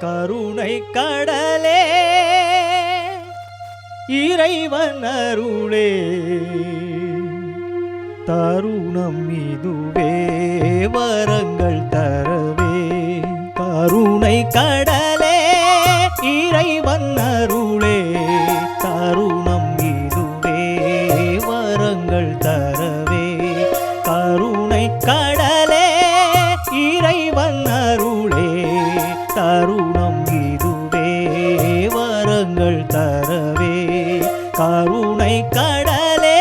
கருணை கடலே இறைவன் அருளே தருணம் இதுவே வரங்கள் தரவே கருணை கடலே இறைவன் அருளே தருணம் இதுவே வரங்கள் தரவே கருணை கடலே இறைவன் அருளே தருணம் இதுவே வரங்கள் தரவே கருணை கடலே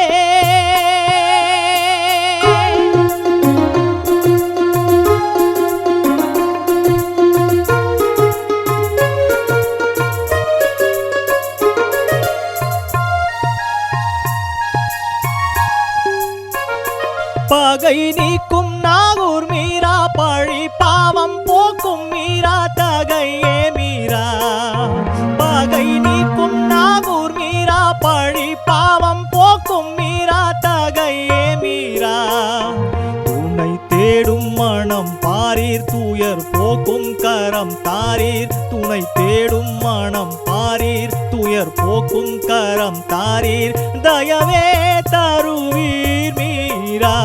பகை நீக்கும் நாகூர் மீரா பழி பாவம் போக்கும் மீரா தகையே மீரா பகை நீக்கும் நாகூர் மீரா பழி பாவம் போக்கும் மீரா தகையே மீரா துணை தேடும் மனம் பாரீர் தூயர் போக்கும் கரம் தாரீர் துணை தேடும் மனம் பாரீர் துயர் போக்கும் கரம் தாரீர் தயவே தருவீர் மீரா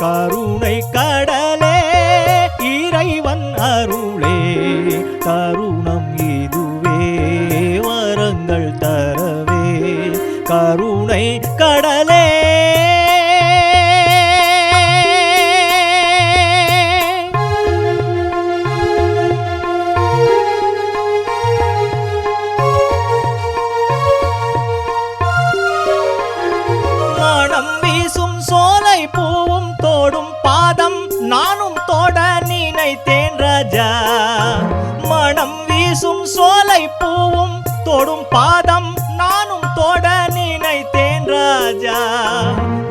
கருணை கடலே இறைவன் அருளே தருணம் இதுவே வரங்கள் தரவே கருணை கடலே மனம் வீசும் சோலை பூவும் தோடும் பாதம் நானும் தோட நினைத்தேன் ராஜா மனம் வீசும் சோலை பூவும் தோடும் பாதம் நானும் தோட நினைத்தேன் ராஜா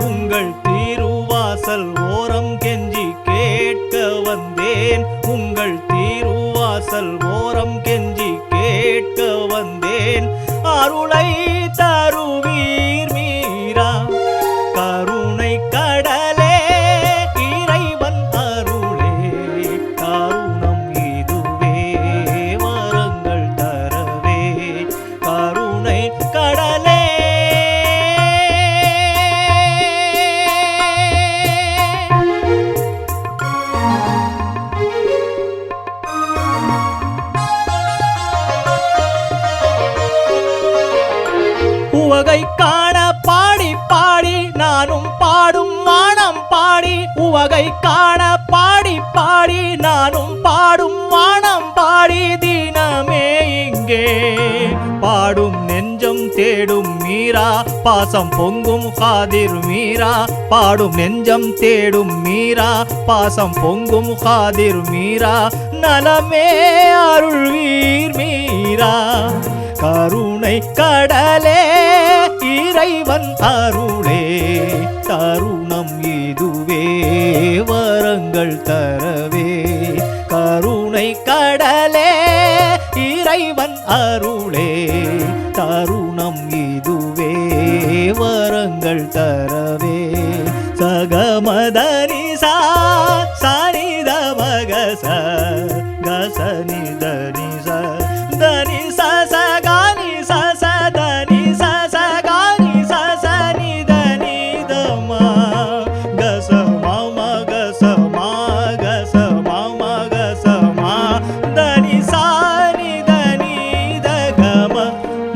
உங்கள் திருவாசல் ஓரம் கெஞ்சி கேட்க வந்தேன் உங்கள் திருவாசல் ஓரம் கெஞ்சி கேட்க வந்தேன் அருளை தருவீர் மீரா கருணை கடலே இறைவன் அருளே கருணம் இதுவே வரங்கள் தரவே கருணை கடலே உவகை காண பாடி பாடி நானும் பாடும் வானம் பாடி உவகை காண பாடி பாடி நானும் பாடும் வானம் பாடி தினமே இங்கே பாடும் நெஞ்சம் தேடும் மீரா பாசம் பொங்கும் காதிர் மீரா பாடும் நெஞ்சம் தேடும் மீரா பாசம் பொங்கும் காதிர் மீரா நலமே அருள்வீர் மீரா கருணை கடலே இறைவன் அருளே தருணம் இதுவே வரங்கள் தரவே கருணை கடலே இறைவன் அருளே தருணம் இதுவே வரங்கள் தரவே சகமதனி சானித மகச கசனி தனி தனி சகனி சதனி சகனி சனி தனி தமா கச மம கச மா கச மம கச மா தனி சானி தனி தகம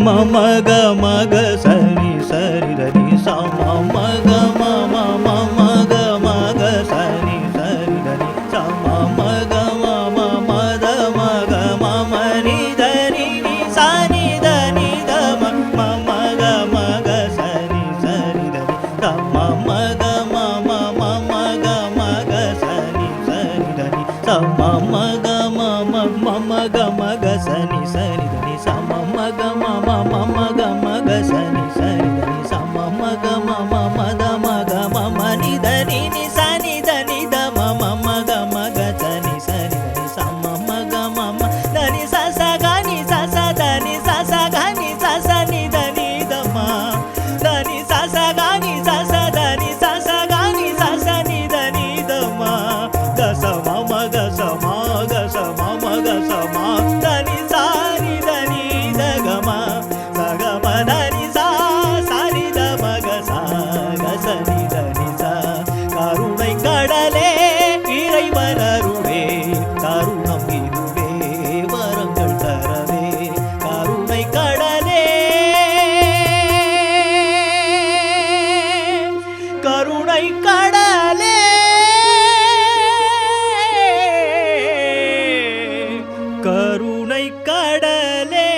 மம கம கசனி சரி தனி சம மக மம மம கம கசனி சரி தனி சம மக மம மத மக மம நி தனி நி சனி தனி தம மம கம கசனி சரி தனி தம மக மம மம கம கசனி சரி தனி சம மக மம மம கம கசனி சரி தனி சம மக மம மம கம கசனி சரி தனி சம மக மம மத மக மம நி தனி நி சனி தனி தம மம கம கசனி சரி தனி சம மக மம தனி சச கனி சச தனி சச கனி சச நி தனி தம தனி சச கனி சச தனி சச கனி சச நி தனி தம கச மம கச மா கச மம கச மா தனி கருணை கடலே